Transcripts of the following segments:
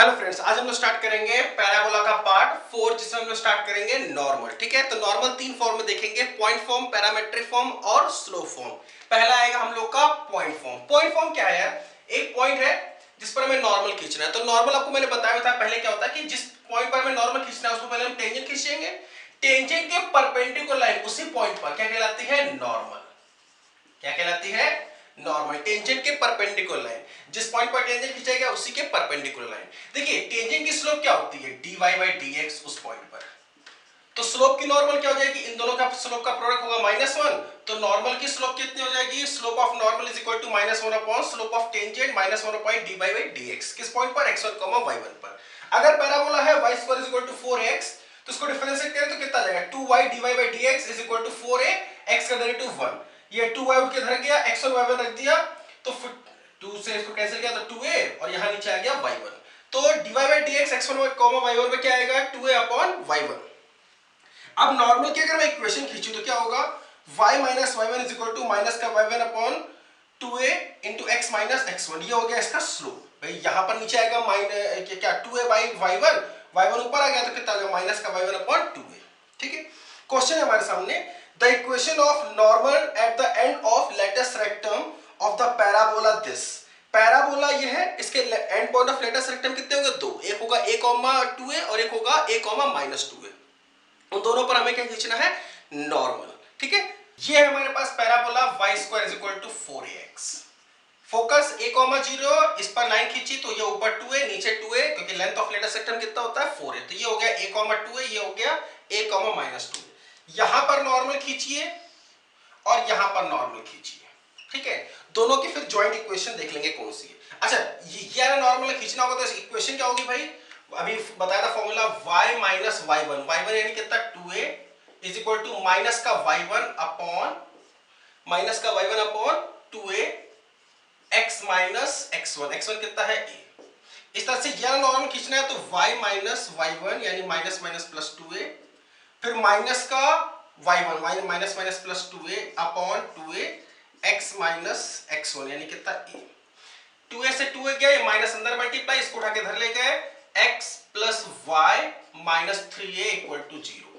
Hello friends, आज हम लोग स्टार्ट करेंगे पैराबोला का पार्ट 4 जिसमें हम लोग स्टार्ट करेंगे नॉर्मल। ठीक है, तो नॉर्मल तीन फॉर्म में देखेंगे, पॉइंट फॉर्म, पैरामेट्रिक फॉर्म और स्लोप फॉर्म। पहला आएगा हम लोग का पॉइंट फॉर्म। पॉइंट फॉर्म क्या है यार? एक पॉइंट है जिस पर हमें नॉर्मल खींचना है। तो नॉर्मल आपको मैंने बताया था पहले क्या होता है कि जिस पॉइंट पर हमें नॉर्मल खींचना है उसको पहले हम टेंजेंट खींचेंगे। टेंजेंट के परपेंडिकुलर लाइन उसी पॉइंट पर क्या कहलाती है? नॉर्मल। क्या कहलाती है? नॉर्मल। टेंजेंट के परपेंडिकुलर लाइन, जिस पॉइंट पर टेंजेंट खींचा गया उसी के परपेंडिकुलर लाइन। देखिए टेंजेंट की स्लोप क्या होती है? dy बाई dx उस पॉइंट पर। तो स्लोप की नॉर्मल क्या हो जाएगी? इन दोनों का स्लोप का प्रोडक्ट होगा -1। तो नॉर्मल की स्लोप कितनी हो जाएगी? Slope of normal is equal to -1 upon slope of tangent -1 upon dy by dx। किस पॉइंट पर? x1, y1 पर। अगर पैराबोला है y square is equal to 4x, तो इसको डिफरेंशिएट करें तो कितना आ जाएगा? 2y dy by dx is equal to 4a, x का डेरिवेटिव 1। ये 2y उठ के धर गया, x1 y1 रख दिया, तो फिर 2 से इसको कैंसिल किया तो 2a, और यहां नीचे आ गया y1। तो dy by dx x1 y1 में क्या आएगा? 2a upon y1। अब नॉर्मल की अगर मैं इक्वेशन खींचूं तो क्या होगा? y minus y1 is equal to minus का y1 upon 2a into x minus x1। ये हो गया इसका स्लोप। भाई यहां पर नीचे आएगा क्या 2a बाई y1, y1 ऊपर आ गया तो कितना आ गया? माइनस का y1 अपॉन 2a। ठीक है, क्वेश्चन है हमारे सामने, the equation of normal at the end of latus rectum of the parabola this. Parabola ये है, इसके and point of latus rectum कितने होंगे? दो, एक होगा a, 2a और एक होगा a, माइनस 2a। उन दोनों पर हमें क्या खींचना है? नॉर्मल। ठीक है, ये है हमारे पास parabola y square is equal to 4ax। Focus a, 0, इस पर लाइन खींची तो ये ऊपर 2a नीचे 2a, क्योंकि लेंथ ऑफ लेटेस्ट सेक्टम कितना होता है? 4 है। तो ये हो गया a, 2a, ये हो गया a, माइनस 2a। यहां पर नॉर्मल खींचिए और यहां पर नॉर्मल खींचिए। ठीक है, दोनों की फिर जॉइंट इक्वेशन देख लेंगे कौन सी है। अच्छा, ये नॉर्मल खींचना होगा तो इक्वेशन क्या होगी भाई? अभी बताया था फॉर्मूला y माइनस y1 यानी कितना? 2a is equal to minus का y1 upon 2a x minus x1 कितना है? a। इस तरह से यह नॉर्मल खींचना है तो y माइनस y1 यानी माइनस माइनस प्लस 2a, फिर माइनस का y1 minus minus plus 2a upon 2a x minus x1 यानी कितना? a। 2a से 2a गया, ये माइनस अंदर मल्टीप्लाई, इसको उठा के धर ले गए, x plus y minus 3a equal to 0।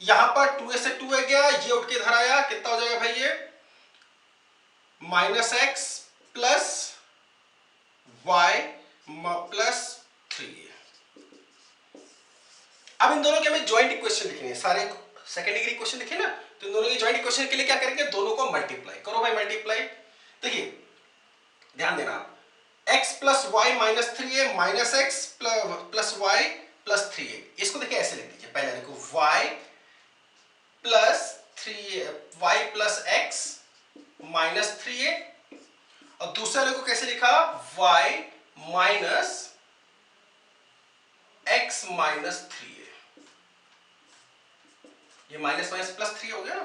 यहां पर 2a से 2a गया, ये उठ के धर आया, कितना हो जाएगा भाई? ये minus x plus y plus 3a। अब इन दोनों के हमें ज्वाइंट इक्वेशन लिखनी है, सारे सेकंड डिग्री इक्वेशन लिखे ना, तो इन दोनों की ज्वाइंट इक्वेशन के लिए क्या करेंगे? दोनों को मल्टीप्लाई करो भाई, मल्टीप्लाई। देखिए ध्यान देना, x plus y minus 3a minus x plus y plus 3a। इसको देखिए ऐसे लिख दीजिए, पहले देखो y plus 3a y plus x minus 3a, और दूसरे वाले को कैसे लिखा? y minus x minus 3a। ये माइनस माइनस प्लस 3 हो गया ना।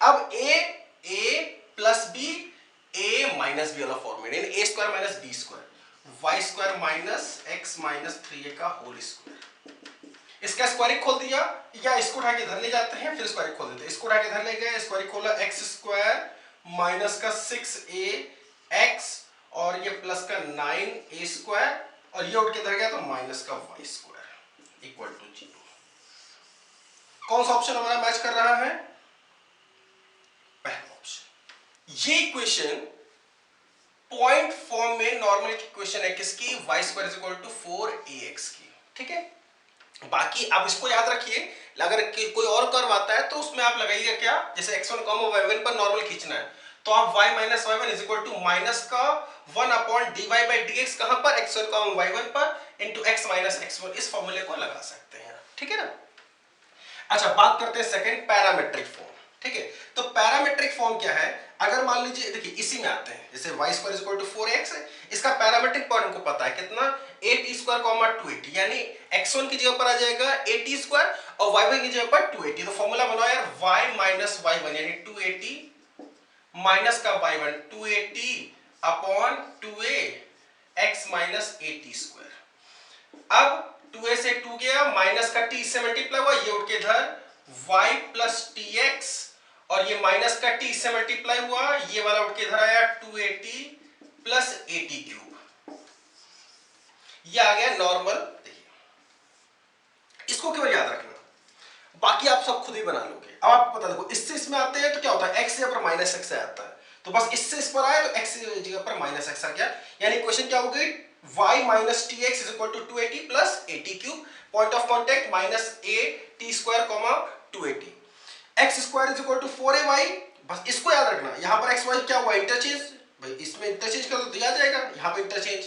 अब a plus b, a minus b वाला फॉर्मेट, यानी a square minus b square, y square minus x minus 3a का होल स्क्वायर। इसका स्क्वायर खोल दिया, या इसको उठा के इधर ले जाते हैं फिर स्क्वायर खोल देते हैं। इसको उठा के इधर ले गए, स्क्वायर खोला, एक्स स्क्वायर माइनस का 6a x और ये प्लस का 9a स्क्वायर, और ये उठ के इधर गया तो माइनस का y स्क्वायर इक्वल टू 0। कौन सा ऑप्शन हमारा मैच कर रहा है? पहला ऑप्शन। ये इक्वेशन पॉइंट फॉर्म में नॉर्मल की इक्वेशन है किसकी? y square is equal to 4ax की। ठीक है, बाकी आप इसको याद रखिए, अगर कोई और कर्व आता है तो उसमें आप लगाइएगा क्या? जैसे x1, y1 पर नॉर्मल खींचना है तो आप y minus y1 is equal to minus का 1 अपॉन dy बाई dx, कहां पर? x1, y1 पर इंटू x माइनस x1, इस फॉर्मूले को लगा सकते हैं। ठीक है ना। अच्छा, बात करते हैं सेकंड, पैरामेट्रिक फॉर्म। ठीक है, तो पैरामेट्रिक फॉर्म क्या है? अगर मान लीजिए, देखिए इसी में आते हैं, जैसे y square is equal to 4x है, इसका पैरामेट्रिक फॉर्म हमको पता है कितना? 8 स्क्वायर कॉमा 280, यानी x1 की जगह पर आ जाएगा 8 स्क्वायर और y1 की जगह पर 280। तो फॉर्मूला बनाओ यार, y माइनस y1 यानी 280 माइनस का y1 280 upon 2a x minus 80 square. अब 2a से 2 गया, माइनस का t से मल्टीप्लाई हुआ, ये उठ के इधर y प्लस tx, और ये माइनस का t से मल्टीप्लाई हुआ, ये वाला उठ के इधर आया 280 प्लस 80 क्यूब। ये आ गया नॉर्मल। देखिए इसको केवल याद रखना, बाकी आप सब खुद ही बना लोगे। अब आपको पता, देखो इससे इसमें आते हैं तो क्या होता है, एक्स जगह पर माइनस एक्स आता है, तो बस इससे इस पर आए तो एक्स जगह पर माइनस एक्स आ गया। यानी क्वेश्चन क्या हो गई, y minus t x is equal to 280 plus a t cube, point of contact minus a t square comma 280, x square is equal to 4ay। बस इसको याद रखना, यहां पर एक्स वाई क्या हुआ, इंटरचेंज, भाई इसमें इंटरचेंज कर दो तो याद जाएगा, यहां पे interchange,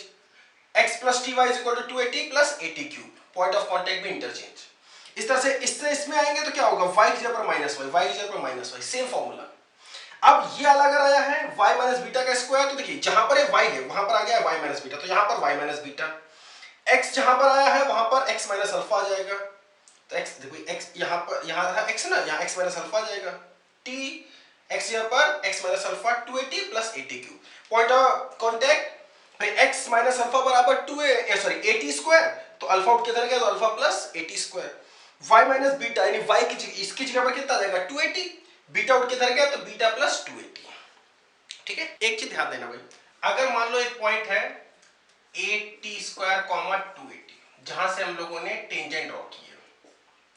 x plus t y is equal to 280 plus a t cube, point of contact में इंटरचेंज। इस तरह से इससे इसमें आएंगे तो क्या होगा, y की जगह पर माइनस वाई, y की जगह पर माइनस वाई, सेम फॉर्मूला। अब ये अलग आया है y माइनस बीटा का स्क्वायर, तो देखिए जहां पर y है वहां पर आ गया y माइनस बीटा, तो यहां पर y माइनस बीटा, x जहां पर आया है वहां पर x माइनस अल्फा आ जाएगा, तो x देखो x यहां पर, यहां है x ना, यहां x माइनस अल्फा आ जाएगा, t x जगह पर x minus alpha 280 plus a t cube, point of contact भाई x माइनस अल्फा बराबर 2a सॉरी ए टी स्क्वायर, तो अल्फा उठ के इधर गया तो alpha plus a t square, y minus beta यानी y की इसकी जगह पर कितना आ जाएगा 280, बीटा उठ के इधर गया तो बीटा प्लस 280। ठीक है, एक चीज ध्यान देना भाई, अगर मान लो एक पॉइंट है ए टी स्क्वायर कॉमा 280, जहां से हम लोगों ने टेंजेंट ड्रॉ की है,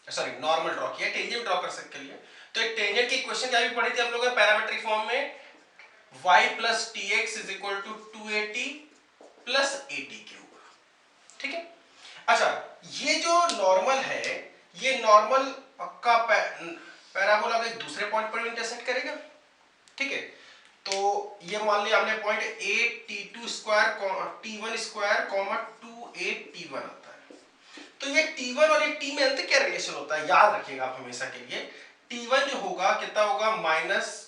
सॉरी नॉर्मल ड्रॉ किया, टेंजेंट ड्रॉ कर सकते लिए, तो एक टेंजेंट की इक्वेशन क्या भी पढ़ी थी हम लोगों ने पैरामेट्रिक फॉर्म में, y plus t x is equal to 280 plus a t cube. ठीक है, अच्छा ये जो नॉर्मल है, ये नॉर्मल का पैराबोला एक दूसरे पॉइंट पर इंटरसेक्ट करेगा। ठीक है, तो ये मान लिया हमने point a t two square t one square comma 2a t1 आता है, तो ये t1 और ये t में अंतर क्या रिलेशन होता है, याद रखिएगा आप हमेशा के लिए, t1 जो होगा कितना होगा, माइनस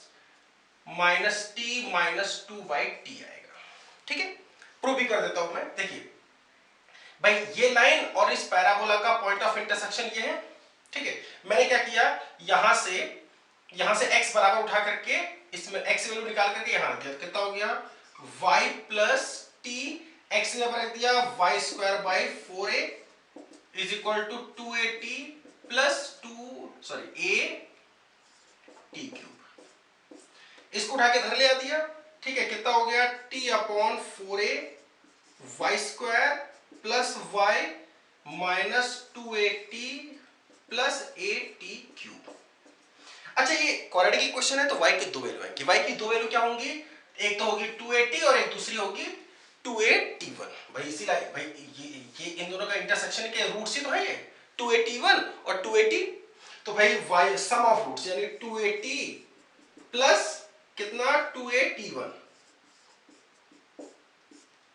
टी माइनस 2/t आएगा। ठीक है, प्रूव भी कर देता हूं मैं। देखिए भाई ये लाइन और इस पैराबोला का पॉइंट ऑफ इंटरसेक्शन ये है। ठीक है, मैंने क्या किया, यहां से x बराबर उठा करके इसमें x वैल्यू निकाल करके यहां रख दिया, तो कितना हो गया y प्लस टी, x ने रख दिया y square by 4a is equal to 280 plus 2 a t cube, इसको उठा के इधर ले आ दिया। ठीक है, कितना हो गया t upon 4a y square plus y minus 280 plus a t cube. अच्छा ये क्वाड्रेटिक इक्वेशन है तो y की दो वैल्यू आएंगी, y की दो वैल्यू क्या होंगी, एक तो होगी 280 और एक दूसरी होगी 2a-t1। भाई इसी लाइन भाई ये इन दोनों का इंटरसेक्शन के रूट्स ही तो है ये 2a-t1 और 280, तो भाई y सम ऑफ रूट्स यानी 280 प्लस कितना 2a-t1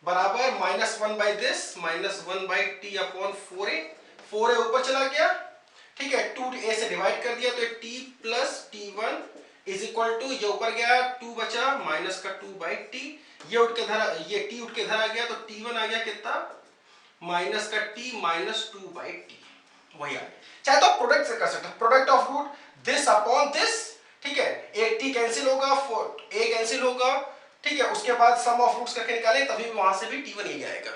बराबर -1 by this -1 by t upon 4a, 4a ऊपर चला गया। ठीक है, 2a से डिवाइड कर दिया तो t plus t1 is equal to, ये ऊपर गया 2 बचा माइनस का 2 बाई t, ये उठ के धरा, ये t उठ के धरा गया तो t1 आ गया कितना माइनस का t माइनस 2 बाई t, वही आ गया। चाहे तो प्रोडक्ट से कर सकते हो, product of root this upon this. ठीक है, एक t कैंसिल होगा, a कैंसिल होगा। ठीक है, उसके बाद सम ऑफ रूट्स करके निकालें तभी वहां से भी t1 ही आएगा।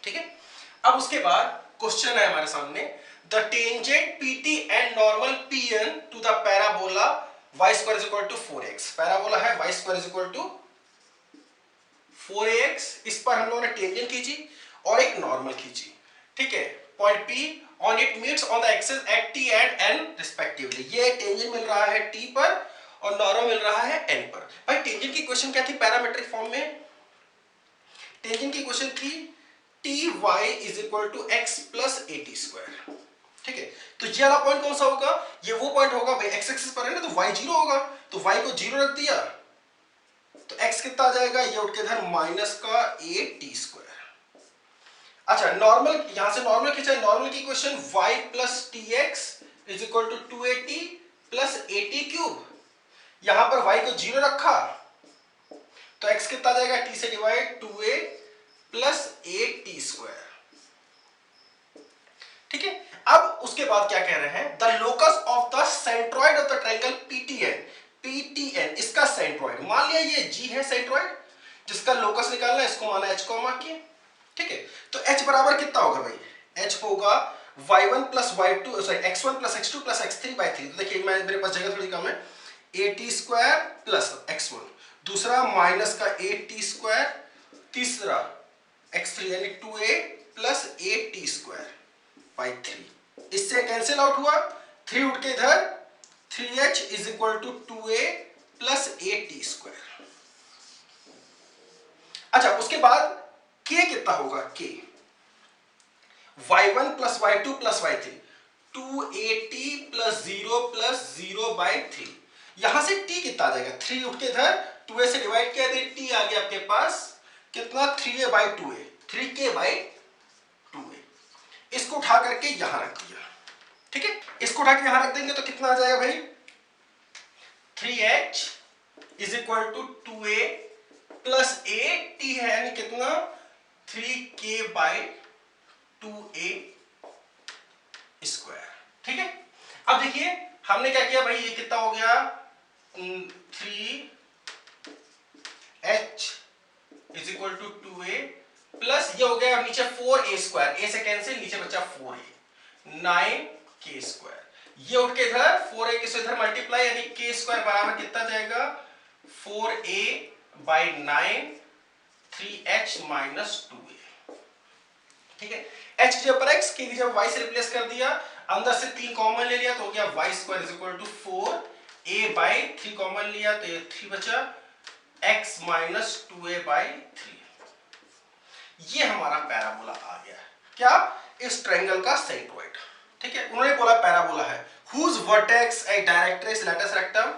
ठीक है, अब उसके बाद क्वेश्चन है हमारे सामने, the tangent pt and normal pn to the parabola y square is equal to 4x, parabola है y square is equal to 4ax, इस पर हम लोगों ने टेंजेंट खींची और एक नॉर्मल खींची। ठीक है, point p on it meets on the axis at t and n respectively, ये टेंजेंट मिल रहा है t पर और नॉर्मल मिल रहा है n पर। भाई टेंजेंट की क्वेश्चन क्या थी पैरामेट्रिक फॉर्म में, टेंजेंट की क्वेश्चन थी ty is equal to x plus a t square. ठीक है, तो ये वाला पॉइंट कौन सा होगा, ये वो पॉइंट होगा भाई x एक्सिस पर है ना, तो y 0 होगा, तो y को 0 रख दिया तो x कितना आ जाएगा, ये उठ के इधर माइनस का ए टी स्क्वायर। अच्छा नॉर्मल, यहां से नॉर्मल खींचा, नॉर्मल की question y plus t x is equal to 280 plus a t cube, यहां पर y को 0 रखा तो x कितना आ जाएगा, t से divide 2a plus a t square. ठीक है, अब उसके बाद क्या कह रहे हैं, the locus of the centroid of the triangle PTN, इसका सेंट्रॉइड, मान लिया ये g है सेंट्रॉइड जिसका लोकस निकालना है, इसको माना h कॉमा की। ठीक है, तो h बराबर कितना होगा भाई, h होगा y1 plus y2 sorry x1 plus x2 plus x3 by 3। तो देखिए मैं मेरे पास जगह थोड़ी कम है, ए टी स्क्वायर प्लस x1, दूसरा माइनस का ए टी स्क्वायर, तीसरा x3 यानी 2a plus a t square by 3। इससे कैंसिल आउट हुआ, 3 उठ के इधर, 3h is equal to 2a plus a t square. अच्छा, उसके बाद k कितना होगा, k y1 plus y2 plus y3, 2at plus 0 plus 0 by 3। यहां से t कितना आ जाएगा, 3 उठ के इधर, 2a से डिवाइड किया तो t आ गया आपके पास कितना, 3a by 2a, 3k by 2a। इसको उठा करके यहां रख दिया, ठीक है। इसको उठा के यहां रख देंगे तो कितना आ जाएगा भाई, 3h is equal to 2a plus a, t है यानी कितना 3k बाई 2a स्क्वायर, ठीक है। अब देखिए हमने क्या किया भाई, ये कितना हो गया 3h is equal to 2a plus ये हो गया अब नीचे 4a स्क्वायर, a से कैंसिल, नीचे बचा 4a, 9k स्क्वायर। ये उठ के इधर 4a के से इधर मल्टीप्लाई यानी k स्क्वायर बराबर कितना जाएगा 4a by 9 3h minus 2a, ठीक है। h की जगह पर x, k की जगह y से रिप्लेस कर दिया, अंदर से 3 कॉमन ले लिया तो हो गया y square is equal to 4a by 3 common लिया तो ये 3 बचा, x माइनस 2a बाई 3। ये हमारा पैराबोला आ गया, क्या, इस ट्रायंगल का सेंट्रोइड, ठीक है। उन्होंने बोला पैराबोला है whose vertex a directrix latus rectum,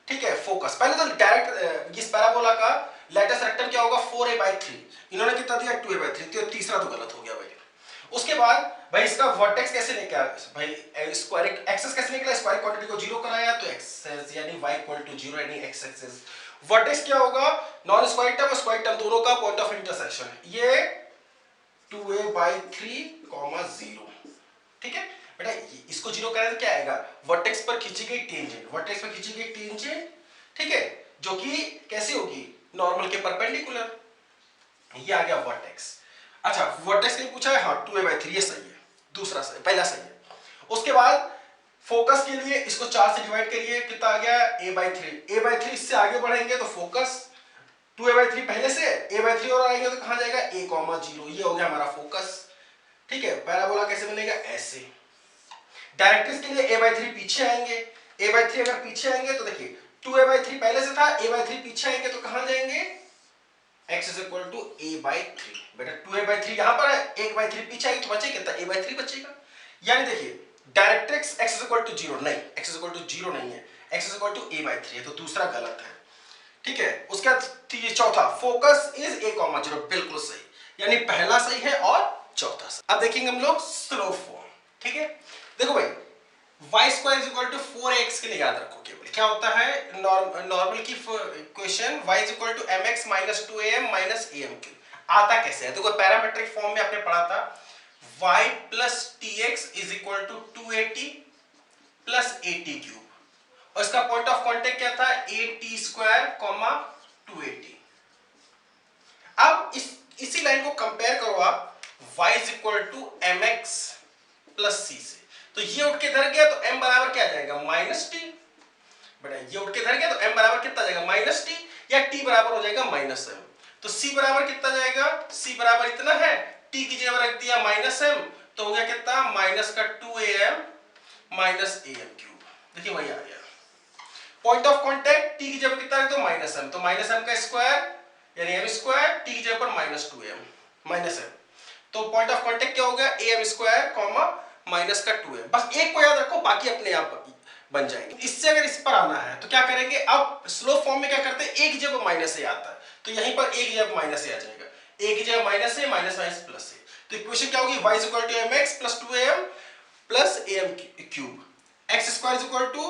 ठीक है, फोकस। पहले तो डायरेक्ट इस पैराबोला का लेटस रेक्टम क्या होगा 4a बाई 3, इन्होंने कितना दिया 2a बाई 3, तो तीसरा तो गलत हो गया भाई। उसके बाद भाई इसका वर्टेक्स कैसे निकला भाई, स्क्वायर एक्सेस कैसे निकला, स्क्वायर क्वांटिटी को जीरो कराया तो एक्सेस यानी y इक्वल टू 0 यानी x एक्सेस। वर्टेक्स क्या होगा, नॉन स्क्वायर टर्म और स्क्वायर टर्म दोनों का पॉइंट ऑफ इंटरसेक्शन, ये 2a बाई 3 0, ठीक है बेटा। इसको जीरो करें तो क्या आएगा, वर्टेक्स पर खींची गई टेंजेंट, वर्टेक्स पर खींची गई टेंजेंट, ठीक है, जो कि कैसे होगी, नॉर्मल के परपेंडिकुलर, ये आ गया वर्टेक्स। अच्छा, वर्टेक्स ने पूछा है, हाँ 2a बाई 3 ये सही है, दूसरा सही, पहला सही है। उसके बाद फोकस के लिए इसको 4 से डिवाइड करिए, कितना आ गया a बाई 3, a बाई 3 इससे आगे बढ़ेंगे तो फोकस 2a बाई 3 पहले से, a बाई 3 और आएंगे तो कहां जाएगा a कॉमा 0, ये हो गया हमारा फोकस, ठीक है। पैराबोला कैसे बनेगा, ऐसे। डायरेक्ट्रिक्स के लिए a बाई 3 पीछे आएंगे, a बाई 3 अगर पीछे आएंगे तो देखिए 2a बाई 3 पहले से था, a बाई 3 पीछे आएंगे तो कहां जाएंगे, x is equal to a by 3, बेटा 2a बाई 3 यहां पर है, 1 बाई 3 पीछे आएगी तो बचेगा कितना, a बाई 3 बचेगा। यानी देखिए directrix x is equal to 0 नहीं, x इज इक्वल टू 0 नहीं है, x is equal to a by 3 है, तो दूसरा गलत है, ठीक है। उसके बाद चौथा फोकस इज a कॉमा 0, बिल्कुल सही, यानी पहला सही है और चौथा सही। अब देखेंगे हम लोग स्लो फॉर्म, ठीक है। देखो भाई y square is equal to 4ax के लिए याद रखो, केवल क्या होता है नॉर्मल की equation y is equal to mx minus 2am minus am cube. आता कैसे है, देखो पैरामेट्रिक फॉर्म में आपने पढ़ा था y plus tx is equal to 2at plus at cube, और इसका पॉइंट ऑफ कांटेक्ट क्या था at स्क्वायर कॉमा 2at। अब इसी लाइन को कंपेयर करो आप y is equal to mx plus c से, तो ये उठ के धर गया तो m बराबर क्या आ जाएगा माइनस टी, बेटा ये उठ के धर गया तो m बराबर कितना आ जाएगा माइनस टी, या t बराबर हो जाएगा माइनस m, तो c बराबर कितना जाएगा, c बराबर इतना है, t की जगह रख दिया माइनस m, तो हो गया कितना माइनस का 2am माइनस am क्यूब, देखिए वही आ गया। पॉइंट ऑफ कांटेक्ट t की जगह कितना रख दो माइनस m, तो माइनस m का स्क्वायर यानी m स्क्वायर, t की जगह पर माइनस 2m माइनस m, तो पॉइंट ऑफ कांटेक्ट क्या हो गया am स्क्वायर कॉमा माइनस का 2m। बस एक को याद रखो, बाकी अपने आप बन जाएंगे। इससे अगर इस पर आना है तो क्या करेंगे, अब स्लो फॉर्म में क्या करते हैं, एक की जगह माइनस से आता है तो यहीं पर एक की जगह माइनस से आ जाएगा, एक की जगह माइनस से माइनस माइनस प्लस से, तो इक्वेशन क्या होगी y is equal to mx plus 2am plus am cube, x square is equal to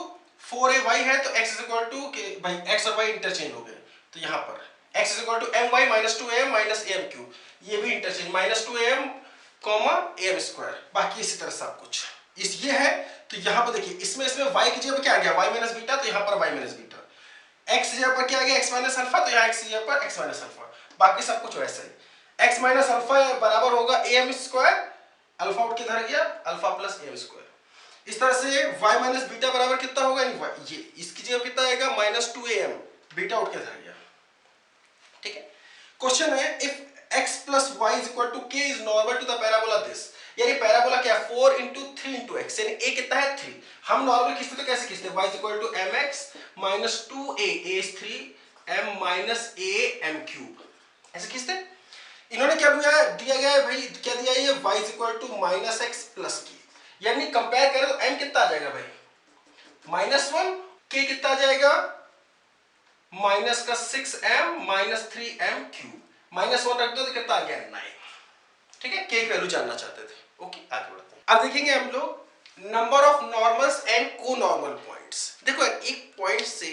4ay है तो x इज इक्वल टू भाई x और y इंटरचेंज हो गए, तो यहां पर x is equal to my minus 2am minus am cube, ये भी interchange minus 2am comma am square, बाकी इसी तरह सब कुछ इस ये है। तो यहाँ पर देखिए इसमें y की जगह पर क्या आ गया y माइनस बीटा, तो यहाँ पर y माइनस बीटा, x की जगह पर क्या आ गया x माइनस अल्फा, तो यहाँ x की जगह पर x माइनस अल्फा, बाकी सब कुछ वैसे ही। x माइनस अल्फा बराबर होगा am स्क्वायर, अल्फा उठ के धर गया अल्फा प्लस am स्क्वायर। इस तरह से y माइनस बीटा बराबर कितना होगा, ये इसकी जगह कितना आएगा माइनस 2am, बीटा उठ के धर गया, ठीक है। क्वेश्चन है if x plus y is equal to k is normal to the parabola this, यानी पैराबोला क्या है 4 into 3 into x, यानी a कितना है 3। हम नॉर्मल खींचते तो कैसे खींचते हैं, y is equal to mx minus 2a, a is 3, m minus a m cube, ऐसे खींचते हैं। इन्होंने क्या दिया गया है भाई, क्या दिया है ये y is equal to minus x plus k, यानी कंपेयर करें तो m कितना आ जाएगा भाई -1, k कितना आ जाएगा माइनस का 6m माइनस 3m क्यूब, -1 रख दो तो कितना आ गया 9। ठीक है, k की वैल्यू जानना चाहते थे। ओके, आगे बढ़ते हैं। अब देखेंगे हम लोग नंबर ऑफ नॉर्मल्स एंड को नॉर्मल पॉइंट्स। देखो एक पॉइंट से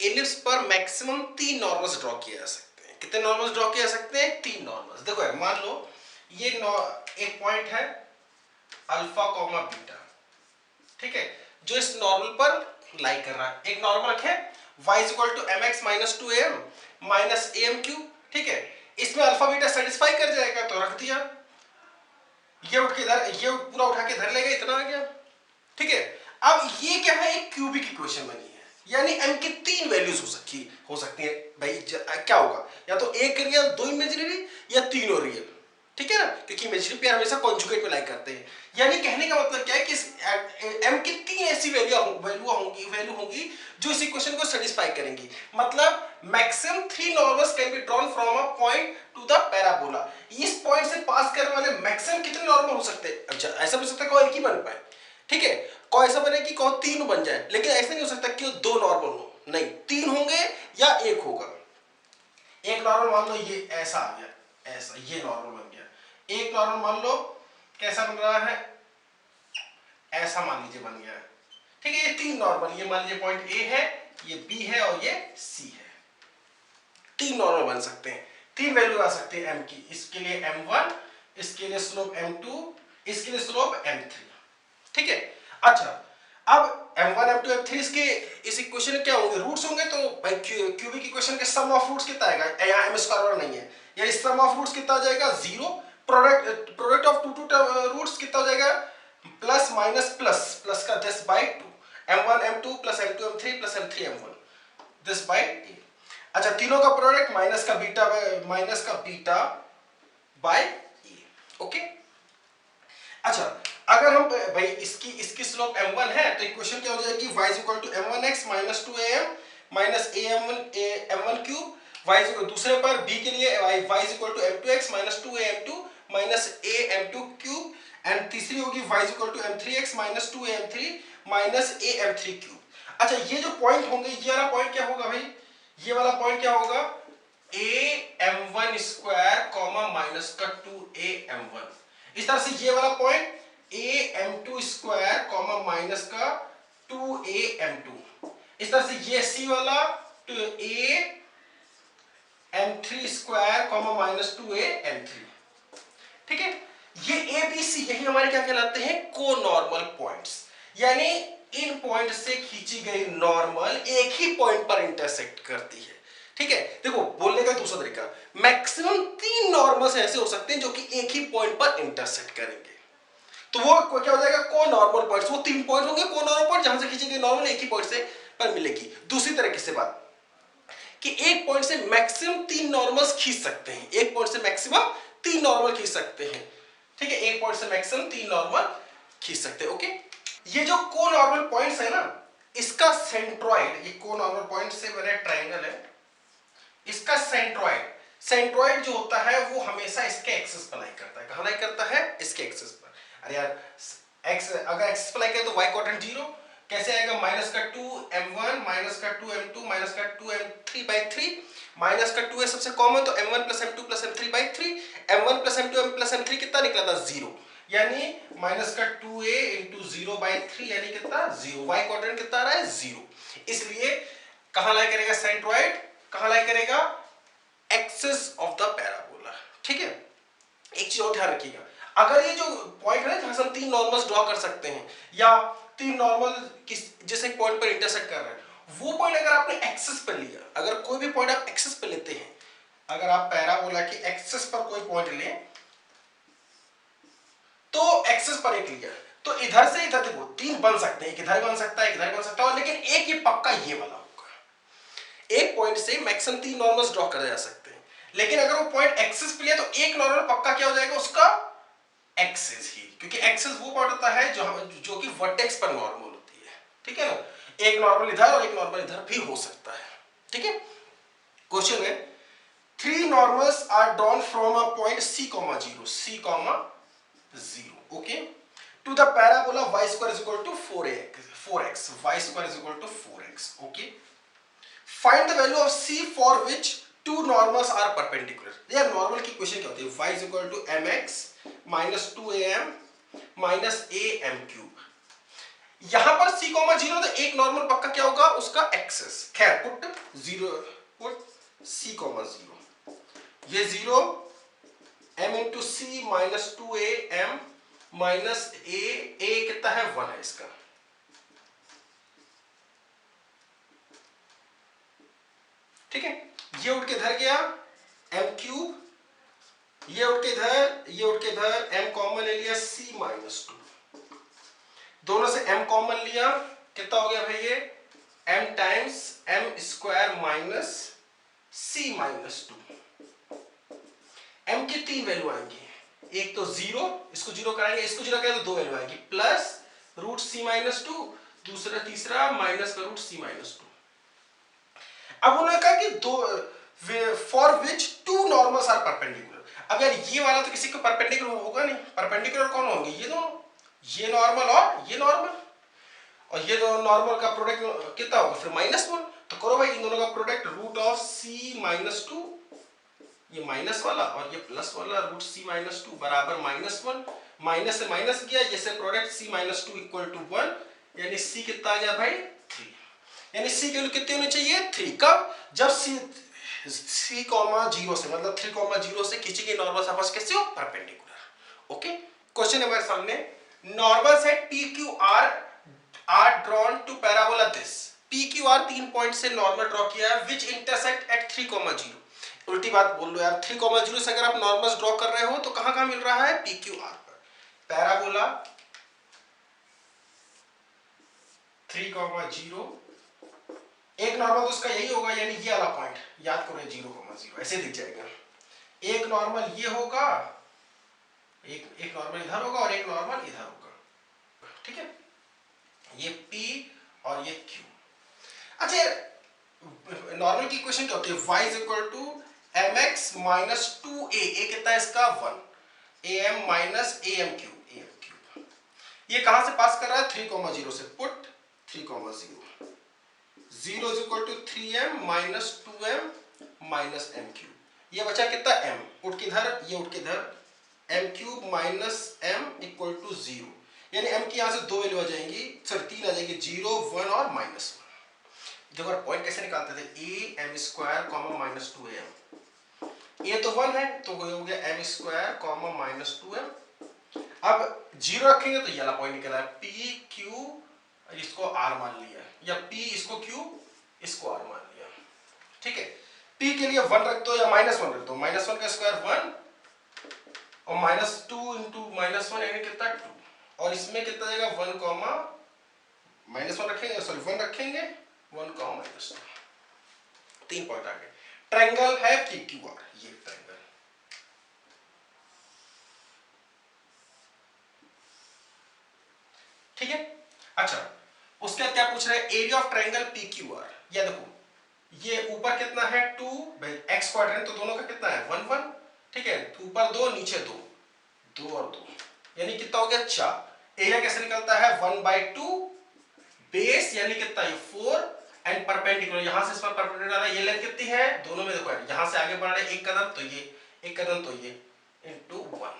एलिप्स पर मैक्सिमम 3 नॉर्मल्स ड्रॉ किए जा सकते हैं। कितने नॉर्मल्स ड्रॉ किए जा सकते हैं, 3 नॉर्मल्स। देखो यार मान लो ये एक पॉइंट है अल्फा कॉमा बीटा, ठीक है, जो इस नॉर्मल पर लाई कर रहा है। एक नॉर्मल है y is equal to mx minus 2am minus am cube, ठीक है, इसमें अल्फा बीटा सेटिस्फाई कर जाएगा तो रख दिया, ये उठ के इधर, ये पूरा उठा के इधर ले गए, इतना आ गया। ठीक है, अब ये क्या है, एक क्यूबिक इक्वेशन बनी है, यानी m की 3 वैल्यूज हो सकती है भाई। क्या होगा, या तो एक रियल 2 इमेजिनरी या तीनों रियल, ठीक है ना, क्योंकि इमेजिनरी पेयर हमेशा कॉन्जुगेट में लाइक करते हैं। यानी कहने का मतलब क्या है कि m की 3 ऐसी वैल्यू होंगी जो इस इक्वेशन को सेटिस्फाई करेंगी। मतलब maximum 3 normals can be drawn from a point two the parabola. इस पॉइंट से पास करने वाले मैक्सिमम कितने नॉर्मल हो सकते हैं। अच्छा, ऐसा भी हो सकता है कोई एक ही बन पाए, ठीक है, कोई ऐसा बने कि कोई 3 बन जाए, लेकिन ऐसा नहीं हो सकता कि 2 नॉर्मल हो, नहीं 3 होंगे या 1 होगा। एक नॉर्मल मान लो ये ऐसा आ गया, ऐसा ये नॉर्मल बन गया। एक नॉर्मल मान लो कैसा बन रहा है, ऐसा मान लीजिए बन गया, ठीक है। ये 3 नॉर्मल, ये मान लीजिए पॉइंट ए है, ये बी है और ये सी है। 3 नॉर्मल बन सकते हैं, 3 वैल्यू आ सकते हैं m की। इसके लिए m1, इसके लिए स्लोप m2, इसके लिए स्लोप m3, ठीक है। अच्छा, अब m1 m2 m3 इसके इस इक्वेशन में क्या होंगे, रूट्स होंगे। तो भाई क्यूबिक इक्वेशन के सम ऑफ रूट्स कितना आएगा, यहाँ m स्क्वायर वाला नहीं है, यानी सम ऑफ रूट्स कितना आ जाएगा 0। प्रोडक्ट ऑफ टू रूट्स कितना हो जाएगा, प्लस माइनस प्लस का 10/2, m1 m2 plus m2 m3 plus m3 m1 10/a। अच्छा, तीनों का प्रोडक्ट माइनस का बीटा बाय ए। ओके, अच्छा, अगर हम भाई इसकी स्लोप m1 है तो इक्वेशन क्या हो जाएगी, y is equal to m1x minus 2am minus m1 cube. y is equal, दूसरे पर b के लिए y is equal to m2x minus 2am2 minus am2 cube, and तीसरी होगी y is equal to m3x minus 2am3 minus am3 cube. अच्छा, ये जो point होंगे, ये वाला पॉइंट क्या होगा भाई, ये वाला पॉइंट क्या होगा, am1 स्क्वायर कॉमा माइनस का 2am1। इस तरह से ये वाला point am2 square comma minus का 2am2। इस तरह से ये सी वाला am3 square comma minus 2am3, ठीक है। ये ए बी सी यही हमारे क्या कहलाते हैं, को नॉर्मल पॉइंट्स, यानी इन पॉइंट से खींची गई नॉर्मल एक ही पॉइंट पर इंटरसेक्ट करती है, ठीक है। देखो बोलने का दूसरा तरीका, मैक्सिमम 3 नॉर्मल्स ऐसे हो सकते हैं जो कि एक ही पॉइंट पर इंटरसेक्ट करेंगे, तो वो क्या हो जाएगा, को नॉर्मल पॉइंट्स। वो 3 पॉइंट होंगे को नॉर्मल पॉइंट, जहां से खींची गई नॉर्मल एक ही पॉइंट से पर मिलेगी। दूसरी तरीके से बात कि एक पॉइंट से मैक्सिमम 3 नॉर्मल्स खींच सकते हैं, एक पॉइंट से मैक्सिमम 3 नॉर्मल खींच सकते हैं, ठीक है। एक पॉइंट से मैक्सिमम 3 नॉर्मल खींच सकते हैं। ओके, ये जो को नॉर्मल पॉइंट्स है ना, इसका सेंट्रॉइड, ये को नॉर्मल पॉइंट से बने ट्रायंगल है, इसका सेंट्रॉइड जो होता है वो हमेशा इसके एक्सिस पर लाई करता है। कहां लाई करता है, इसके एक्सिस पर। अरे यार एक्स, अगर एक्सिस पर लाई करे तो y क्वाड्रेंट 0 कैसे आएगा, माइनस का 2m1 माइनस का 2m2 माइनस का 2m3/3 माइनस का 2 है सबसे कॉमन, तो m1 plus m2 plus m3/3, m1 plus m2 plus m3 कितना निकला था 0, यानी माइनस का 2a इंटू 0/3 यानी कितना 0। y क्वाड्रेंट कितना आ रहा है 0। इसलिए कहां लाई करेगा सेंट्रॉइड, कहां लाई करेगा, एक्सिस ऑफ द पैराबोला, ठीक है। एक चीज और ध्यान रखिएगा, अगर ये जो पॉइंट है जहां से हम 3 नॉर्मल्स ड्रॉ कर सकते हैं या 3 नॉर्मल जिस एक पॉइंट पर इंटरसेक्ट कर रहे हैं, वो पॉइंट अगर आपने एक्सिस पर लिया, अगर कोई भी पॉइंट आप एक्सिस पर लेते हैं, अगर आप पैराबोला की एक्सिस पर कोई पॉइंट लें तो एक्सिस पर एक लिया तो इधर से इधर देखो 3 बन सकते हैं, एक इधर बन सकता है, एक इधर बन सकता है, लेकिन एक ये पक्का ये वाला होगा। एक पॉइंट से मैक्सिमम 3 नॉर्मल्स ड्रॉ करे जा सकते हैं, लेकिन अगर वो पॉइंट एक्सिस पे लिया तो एक नॉर्मल पक्का क्या हो जाएगा उसका, एक्सिस ही, क्योंकि एक्सिस वो पॉइंट होता है जो कि वर्टेक्स पर नॉर्मल होती है, ठीक है ना। एक नॉर्मल इधर और एक नॉर्मल इधर भी हो सकता है, ठीक है। क्वेश्चन है, three normals are drawn from a point c, 0 okay, to the parabola y square is equal to 4x, y square is equal to 4x, okay. Find the value of c for which two normals are perpendicular। यार normal की equation क्या होती है, y is equal to mx minus 2am minus am cube। यहां पर c, 0 तो एक normal पक्का क्या होगा उसका एक्सेस, खैर पुट 0, पुट c, 0, ये 0 m into c minus 2am minus a कितना है 1 है इसका, ठीक है। ये उठ के इधर गया m क्यूब, ये उठ के इधर m कॉमन ले लिया c माइनस 2, दोनों से m कॉमन लिया, कितना हो गया भाई ये m times m square minus c minus 2। m की तीन वैल्यू आएंगी, एक तो 0, इसको 0 कराएंगे, इसको 0 करेंगे तो दो वैल्यू आएगी, प्लस रूट c माइनस 2, दूसरा तीसरा माइनस का रूट c माइनस 2। अब उन्होंने कहा कि दो for which two normals are perpendicular. अब यार ये वाला तो किसी को परपेंडिकुलर होगा नहीं, परपेंडिकुलर कौन होंगे, ये दोनों, ये नॉर्मल और ये नॉर्मल, और ये दोनों नॉर्मल का प्रोडक्ट कितना होगा फिर -1। तो करो भाई इन दोनों का product root of c minus 2, ये माइनस वाला और ये प्लस वाला, रूट c माइनस 2 बराबर -1, माइनस से माइनस गया, ये से product c minus 2 equal to 1, यानी c कितना आ गया भाई 3, यानी c की वैल्यू कितनी होनी चाहिए 3। कब, जब c 0 से मतलब 3, 0 से खींची गई नॉर्मल आपस कैसे हो परपेंडिकुलर, ओके। क्वेश्चन है हमारे सामने, normal set p q r are drawn to parabola this, p q r 3 point से नॉर्मल ड्रॉ किया है विच इंटरसेक्ट एट 3, 0। उल्टी बात बोल लो यार, 3, 0 से अगर आप नॉर्मल्स ड्रॉ कर रहे हो तो कहां कहां मिल रहा है p q r पर, पैराबोला 3, 0, एक नॉर्मल तो उसका यही होगा, यानी ये वाला पॉइंट याद करो 0, 0 ऐसे दिख जाएगा, एक नॉर्मल ये होगा, एक नॉर्मल इधर होगा और एक नॉर्मल इधर होगा, ठीक है, ये p और ये q। अच्छा नॉर्मल की इक्वेशन क्या होती है, y is equal to mx minus 2a, a कितना है इसका 1, am minus am cube, ये कहां से पास कर रहा है 3, 0 से, put 3, 0, 0 is equal to 3m minus 2m minus m cube, ये बचा कितना m, उठ के इधर ये उठ के इधर, m cube minus m equal to 0, यानी m की यहां से दो वैल्यू आ जाएंगी, सॉरी 3 आ जाएंगी, 0, 1 और -1। देखो पॉइंट कैसे निकालते थे, a m square comma minus 2am, a तो 1 है तो हो गया m square comma minus 2m। अब 0 रखेंगे तो ये वाला पॉइंट निकला है, p q इसको r मान लिया, या p इसको q इसको r मान लिया, ठीक है। p के लिए 1 रख दो या -1 रख दो, -1 का स्क्वायर 1 और -2 इंटू -1 यानी कितना 2, और इसमें कितना जाएगा 1, -1 रखेंगे, सॉरी 1 रखेंगे, 1, -2, 3 पॉइंट आ गए। ट्रायंगल है PQR, ये ट्रायंगल, ठीक है। अच्छा उसके बाद क्या पूछ रहे हैं, एरिया ऑफ ट्रायंगल PQR, ये देखो ये ऊपर कितना है 2, x क्वाड्रेंट तो दोनों का कितना है 1, 1, ठीक है, ऊपर 2 नीचे 2, 2 और 2 यानी कितना हो गया 4। एरिया कैसे निकलता है 1/2, बेस यानी कितना ये 4 एंड परपेंडिकुलर, यहां से इस पर परपेंडिकुलर है, ये लेंथ कितनी है दोनों में देखो यहां से आगे बढ़ रहे एक कदम तो ये एक कदम तो ये इनटू 1,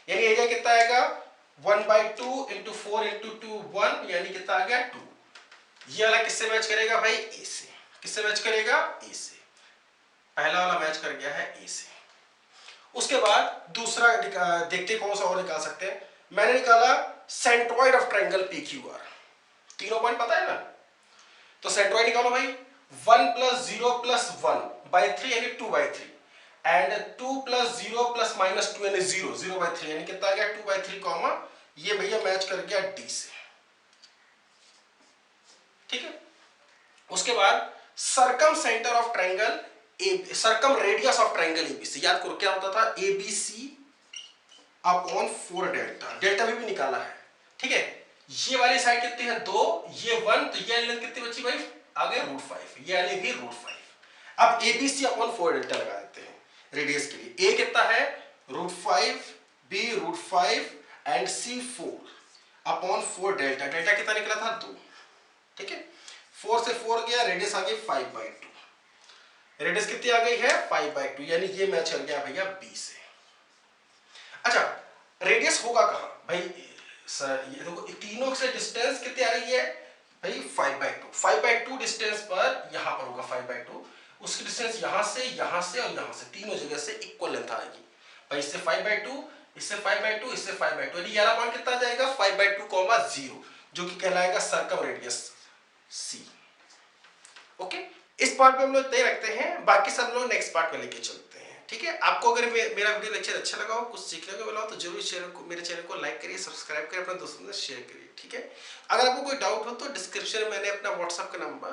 यानी एरिया कितना आएगा 1/2 इनटू 4 इनटू 2 1, यानी कितना आ गया 2। ये वाला किससे मैच करेगा भाई ए से, किससे मैच करेगा ए से, पहला वाला मैच कर गया है ए से। उसके बाद दूसरा देखते कौन सा और निकाल सकते हैं, मैंने निकाला सेंट्रोइड ऑफ ट्रायंगल PQR, तीनों पॉइंट पता है ना, तो सेंट्रोइड निकालो भाई, 1 + 0 + 1/3 यानी 2/3 एंड 2 + 0 + -2 यानी 0, 0/3 यानी कितना आ गया 2/3 कॉमा, ये भैया मैच कर गया D से, ठीक है। उसके बाद circum centre of triangle circum radius of triangle ABC, याद करो क्या होता था, एबीसी अपॉन 4 डेल्टा, डेल्टा भी निकाला है, ठीक है। ये वाली साइड कितनी है 2, ये 1, तो ये लेंथ कितनी बची भाई, आगे √5, ये वाली भी √5। अब एबीसी अपॉन 4 डेल्टा लगा देते हैं रेडियस के लिए। ए कितना है √5, B √5 and C 4 upon 4 delta, delta कितना निकला था 2, ठीक है। 4 से 4 गया, रेडियस आ गई 5/2, रेडियस कितनी आ गई है 5/2, यानी ये मैच कर गया भैया बी से। अच्छा रेडियस होगा कहां भाई सर, ये देखो तीनों से डिस्टेंस कितनी आ रही है भाई 5/2, 5/2 डिस्टेंस पर यहां पर होगा 5/2, उसकी डिस्टेंस यहां से और यहां से तीनों जगह से इक्वल लेंथ आएगी भाई, इससे 5/2, इससे 5/2, इससे 5/2, यानी ये वाला पॉइंट कितना आ जाएगा 5/2, 0, जो कि कहलाएगा सर्कम रेडियस सी। ओके, इस पार्ट में हम लोग इतना ही रखते हैं, बाकी सब लोग नेक्स्ट पार्ट में लेके चलते हैं, ठीक है। आपको अगर मेरा वीडियो लेक्चर अच्छा लगा हो, कुछ सीखने को मिला हो, तो जरूर मेरे चैनल को लाइक करिए, सब्सक्राइब करिए, अपने दोस्तों में शेयर करिए, ठीक है। अगर आपको कोई डाउट हो तो डिस्क्रिप्शन में मैंने अपना व्हाट्सएप का नंबर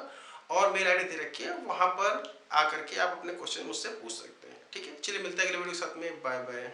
और मेल आईडी दे रखी है, वहां पर आकर के आप अपने क्वेश्चन मुझसे पूछ सकते हैं, ठीक है। चलिए मिलते हैं अगले वीडियो के साथ में, बाय बाय।